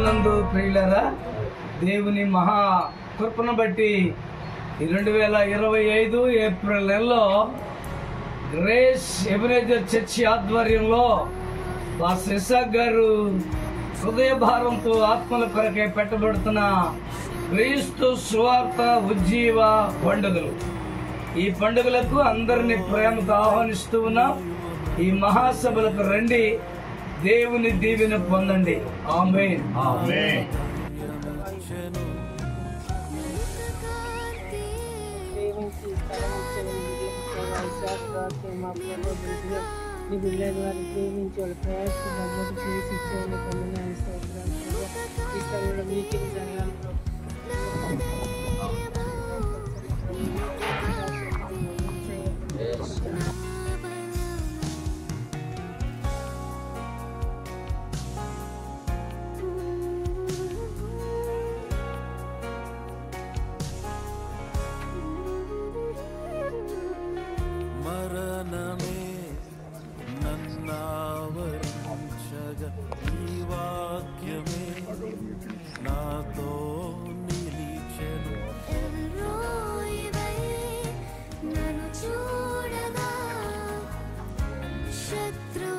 నందు ప్రియులరా, దేవుని మహా కృపను బట్టి 2025 ఏప్రిల్ నెలలో గ్రేస్ ఎబెనేజర్ చర్చి ఆధ్వర్యంలో పాస్టర్ ఇసాక్ గారు హృదయ భారంతో ఆత్మల కొరకే పెట్టబడుతున్న క్రీస్తు సువార్త ఉజ్జీవ పండుగలు. ఈ పండుగలకు అందరినీ ప్రేమతో ఆహ్వానిస్తూ ఉన్నాం. ఈ మహాసభలకు రండి, దేవుని దీవెన పొందండి. ఆమేన్. ఆమేన్. నీ బిడ్డల ద్వారా ప్రేమించి వాళ్ళ ప్రయాసం చేసి ఇచ్చేవాళ్ళు పొందిన మీకే జరగాలి. మరణమే నన్నావరించగా ఈ వాక్యమే నాతో నిలిచెను. నన్ను చూడగా శత్రు